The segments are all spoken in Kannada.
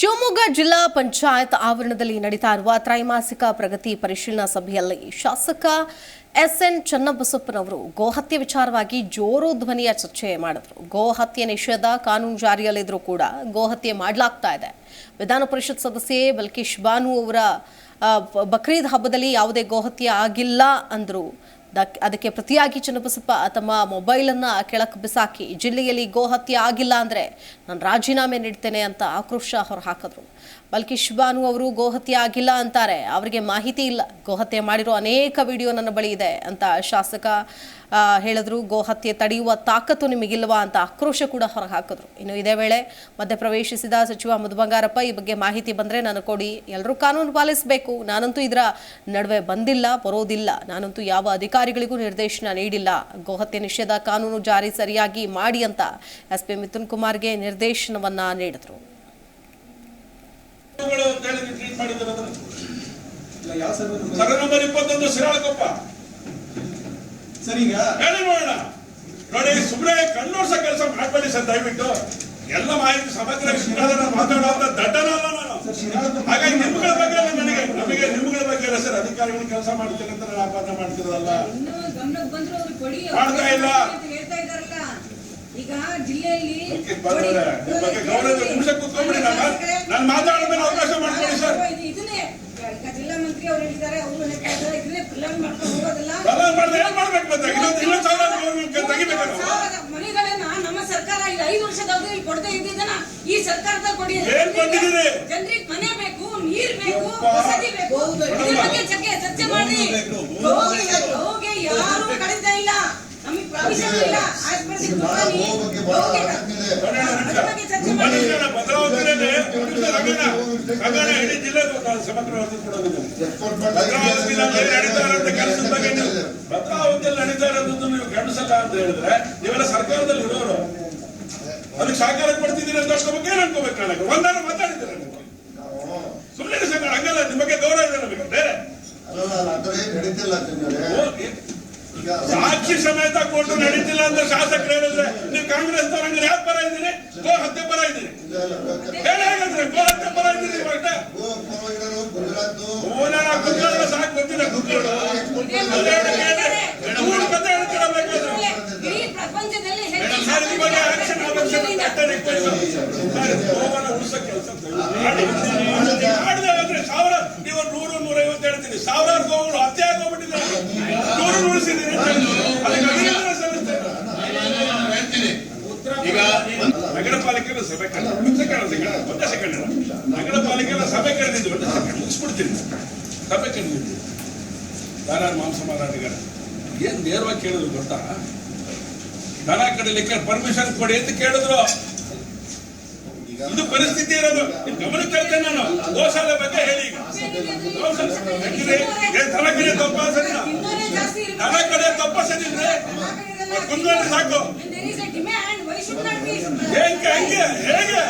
ಶಿವಮೊಗ್ಗ ಜಿಲ್ಲಾ ಪಂಚಾಯತ್ ಆವರಣದಲ್ಲಿ ನಡೀತಾ ಇರುವ ತ್ರೈಮಾಸಿಕ ಪ್ರಗತಿ ಪರಿಶೀಲನಾ ಸಭೆಯಲ್ಲಿ ಶಾಸಕ ಎಸ್ಎನ್ ಚನ್ನಬಸಪ್ಪನವರು ಗೋಹತ್ಯೆ ವಿಚಾರವಾಗಿ ಜೋರು ಧ್ವನಿಯ ಚರ್ಚೆ ಮಾಡಿದ್ರು. ಗೋಹತ್ಯೆ ನಿಷೇಧ ಕಾನೂನು ಜಾರಿಯಲ್ಲಿದ್ರೂ ಕೂಡ ಗೋಹತ್ಯೆ ಮಾಡಲಾಗ್ತಾ ಇದೆ. ವಿಧಾನ ಪರಿಷತ್ ಸದಸ್ಯೆ ಬಲ್ಕೀಶ್ ಬಾನು ಅವರ ಬಕ್ರೀದ್ ಹಬ್ಬದಲ್ಲಿ ಯಾವುದೇ ಗೋಹತ್ಯೆ ಆಗಿಲ್ಲ ಅಂದ್ರು. ಅದಕ್ಕೆ ಪ್ರತಿಯಾಗಿ ಚನ್ನಬಸಪ್ಪ ತಮ್ಮ ಮೊಬೈಲನ್ನು ಕೆಳಕ್ಕೆ ಬಿಸಾಕಿ ಜಿಲ್ಲೆಯಲ್ಲಿ ಗೋಹತ್ಯೆ ಆಗಿಲ್ಲ ಅಂದರೆ ನಾನು ರಾಜೀನಾಮೆ ನೀಡ್ತೇನೆ ಅಂತ ಆಕ್ರೋಶ ಹೊರಹಾಕಿದ್ರು. ಬಲ್ಕೀಶ್ ಬಾನು ಅವರು ಗೋಹತ್ಯೆ ಆಗಿಲ್ಲ ಅಂತಾರೆ, ಅವರಿಗೆ ಮಾಹಿತಿ ಇಲ್ಲ. ಗೋಹತ್ಯೆ ಮಾಡಿರೋ ಅನೇಕ ವಿಡಿಯೋ ನನ್ನ ಬಳಿ ಇದೆ ಅಂತ ಶಾಸಕ ಹೇಳಿದ್ರು. ಗೋಹತ್ಯೆ ತಡೆಯುವ ತಾಕತ್ತು ನಿಮಗಿಲ್ವಾ ಅಂತ ಆಕ್ರೋಶ ಕೂಡ ಹೊರಹಾಕಿದ್ರು. ಇನ್ನು ಇದೇ ವೇಳೆ ಮಧ್ಯಪ್ರವೇಶಿಸಿದ ಸಚಿವ ಮಧು ಬಂಗಾರಪ್ಪ, ಈ ಬಗ್ಗೆ ಮಾಹಿತಿ ಬಂದರೆ ನನಗೆ ಕೊಡಿ, ಎಲ್ಲರೂ ಕಾನೂನು ಪಾಲಿಸಬೇಕು, ನಾನಂತೂ ಇದರ ನಡುವೆ ಬಂದಿಲ್ಲ, ಬರೋದಿಲ್ಲ, ನಾನಂತೂ ಯಾವ ಅಧಿಕಾರಿಗಳಿಗೂ ನಿರ್ದೇಶನ ನೀಡಿಲ್ಲ, ಗೋಹತ್ಯೆ ನಿಷೇಧ ಕಾನೂನು ಜಾರಿ ಸರಿಯಾಗಿ ಮಾಡಿ ಅಂತ ಎಸ್ಪಿ ಮಿಥುನ್ ಕುಮಾರ್ಗೆ ನಿರ್ದೇಶನವನ್ನ ನೀಡಿದ್ರು. ಸರಿಗ ಹೇಳಿ ನೋಡೋಣ. ನೋಡಿ, ಸುಮ್ಮನೆ ಕಣ್ಣೋರ್ಸ ಕೆಲಸ ಮಾಡಬೇಡಿ ಸರ್, ದಯವಿಟ್ಟು. ಎಲ್ಲ ಮಾಹಿತಿ ಸಮಗ್ರ ಮಾತಾಡುವಂತ ದಡ್ಡನಲ್ಲ ನಾನು. ಹಾಗಾಗಿ ನಿಮ್ಗಳ ಬಗ್ಗೆ ನಮಗೆ ನಿಮ್ಗಳ ಬಗ್ಗೆ ಇಲ್ಲ ಸರ್, ಅಧಿಕಾರಿಗಳು ಕೆಲಸ ಮಾಡ್ತಾರೆ ಅಂತ ನಾನು ಆಪಾದನೆ ಮಾಡ್ತಿರೋದಲ್ಲ, ಮಾಡ್ತಾ ಇಲ್ಲ. ಈಗ ಜಿಲ್ಲೆಯಲ್ಲಿ ಗೌರವ ನಿಮಿಷ ಕೂತ್ಕೊಂಡ್ಬಿಡಿ, ನಾನು ಮಾತಾಡೋದನ್ನ ಅವಕಾಶ ಮಾಡ್ಕೊಳ್ಳಿ ಸರ್. ಜಿಲ್ಲಾ ಮಂತ್ರಿ ಅವರು ಹೇಳಿದ್ದಾರೆ, ಅವರು ಇದನ್ನೇ ಪ್ಲಾನ್ ಮಾಡ್ಕೊಂಡು ಹೋಗೋದಿಲ್ಲ. ಮನೆಗಳನ್ನ ನಮ್ಮ ಸರ್ಕಾರ ಈಗ 5 ವರ್ಷದವರೆಗೆ ಕೊಡದೇ ಇದ್ದಿದ್ದನ್ನ ಈ ಸರ್ಕಾರದಲ್ಲಿ ಕೊಡಿ. ಜನರಿಗೆ ಮನೆ ಬೇಕು, ನೀರ್ ಬೇಕು, ವಸತಿ ಬೇಕು, ಇದ್ರ ಬಗ್ಗೆ ಚರ್ಚೆ ಮಾಡಿ. ಹೋಗಿ ಯಾರು ಕಳೀತಾ ಇಲ್ಲ, ನಮಗೆ ಪ್ರಾವಿಷನ್ ಇಲ್ಲ. ಇಡೀ ಜಿಲ್ಲೆ ಸಮಗ್ರ ಭದ್ರಾವತಿಯಲ್ಲಿ ನಡೀತಾ ಇರೋದನ್ನು ನೀವು ಗಮನಿಸಲ್ಲ ಅಂತ ಹೇಳಿದ್ರೆ ನೀವೆಲ್ಲ ಸರ್ಕಾರದಲ್ಲಿ ಇರೋರು, ಅದಕ್ಕೆ ಸಹಕಾರ ಕೊಡ್ತಿದ್ದೀರಿ ಅಂತ ಅನ್ಕೋಬೇಕು. ಏನ್ ಅನ್ಕೋಬೇಕು? ನನಗೆ ಒಂದಾರ ಮಾತಾಡಿದ್ದೀರ ಸುಮ್ಮನೆ ಸಂಘ ಹಂಗಲ್ಲ. ನಿಮ್ಮ ಬಗ್ಗೆ ಗೌರವ ಇದೆ ನಮಗೆ. ಬೇರೆ ಸಾಕ್ಷಿ ಸಮೇತ ಕೊಟ್ಟು ನಡೀತಿಲ್ಲ ಅಂತ ಶಾಸಕರು ಹೇಳಿದ್ರೆ ನೀವು ಕಾಂಗ್ರೆಸ್ ತರಂಗ ಯಾಕೆ ಪರ ಇದ್ದೀರಿ? ಗೋ ಹತ್ಯೆ ಪರ ಇದ್ದೀರಿ. ಹೇಗಾದ್ರೆ ಗೋ ಹತ್ಯೆ ಪರ ಇದ್ದೀರಿ? ಸಾಕು ಗೊತ್ತಿಲ್ಲ. ಸಾವಿರ ನೀವು 100-150 ಹೇಳ್ತೀನಿ, ಸಾವಿರಾರು ಗೋಗಳು ಹತ್ಯೆ ಆಗೋಗ್ಬಿಟ್ಟಿದೆ, 100 ಉಳಿಸಿದ್ದೀನಿ. ಈಗ ನಗರ ಪಾಲಿಕೆಯ ಸಭೆ ನಗರ ಪಾಲಿಕೆಯ ಸಭೆ ಕರೆದಿದ್ವಿ. ಮುಗಿಸ್ಬಿಡ್ತೀನಿ. ಸಭೆ ಕರೆದಿದ್ವಿ. ಯಾರು ಮಾಂಸ ಮಾರಾಟಗಾರ ಏನ್ ನೇರವಾಗಿ ಕೇಳಿದ್ರು ಗೊತ್ತಾ? ದನ ಕಡಿಲಿಕ್ಕೆ ಪರ್ಮಿಷನ್ ಕೊಡಿ ಅಂತ ಕೇಳಿದ್ರು. ಇದು ಪರಿಸ್ಥಿತಿ ಇರೋದು. ಗಮನ ಕೇಳ್ತೇನೆ ನಾನು. ಗೋಶಾಲೆ ಬಗ್ಗೆ ಹೇಳಿ. ದನ ಕಡೆ ತಪ್ಪಾಸರಿ, ದನ ಕಡೆ ತಪ್ಪಾಸರಿ ಕುಂದ್ಕೊಂಡ್ರೆ ಸಾಕು. ಹಂಗೆ ಹೇಗೆ?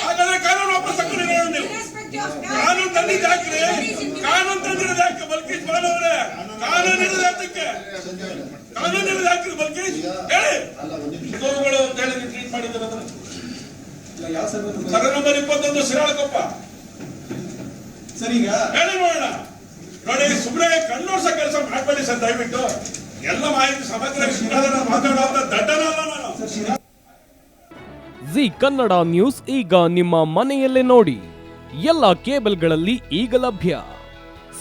ಹಾಗಾದ್ರೆ ಕಾನೂನು ವಾಪಸ್ ತಗೊಂಡಿರೋ ನೀವು. ಕಾನೂನು ತಂದಿದ್ದು ಹಾಕ್ರಿ. ಕಾನೂನು ತಂದಿರೋದು ಯಾಕೆ ಬಲ್ಕೀಶ್ ಬಾನವರೇ? ಕಾನೂನು ಇರೋದು ಯಾತಕ್ಕೆ? ಕಾನೂನು ಇರೋದು ಹಾಕ್ರಿ ಬಲ್ಕೀಶ್ ಹೇಳಿ. ಗೋವುಗಳು ಅಂತ ಹೇಳಿ ಟ್ರೀಟ್ ಮಾಡಿದ್ರೆ ಸರ ನಂಬರ್ 21 ಶಿರಾಳಕೊಪ್ಪ. ಸರಿಗ ಹೇಳಿ ನೋಡೋಣ. ನೋಡಿ, ಸುಮ್ಮನೆ ಕಣ್ಣೋರ್ಸ ಕೆಲಸ ಮಾಡಬೇಡಿ ಸರ್, ದಯವಿಟ್ಟು. ಎಲ್ಲ ಮಾಹಿತಿ ಸಮಗ್ರ ಮಾತಾಡುವಂತ ದಡ್ಡನಲ್ಲ ನಾನು. ಜಿ ಕನ್ನಡ ನ್ಯೂಸ್ ಈಗ ನಿಮ್ಮ ಮನೆಯಲ್ಲೇ ನೋಡಿ. ಎಲ್ಲ ಕೇಬಲ್ಗಳಲ್ಲಿ ಈಗ ಲಭ್ಯ.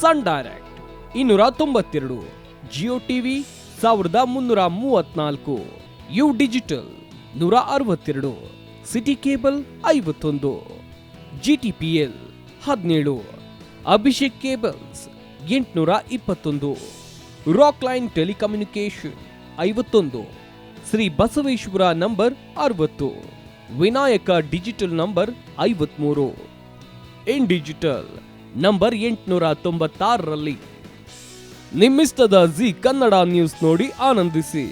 Sun Direct 292, Jio TV 1334, U digital 162, City Cable 51, GTPL 17, Abhishek cables 821, Rock Line telecommunication 51, Shri Basaveshwara number 60, Vinayaka digital number 53, In digital number 896ರಲ್ಲಿ. ನಿಮ್ಮಿಸ್ತದ ಜಿ ಕನ್ನಡ ನ್ಯೂಸ್ ನೋಡಿ ಆನಂದಿಸಿ.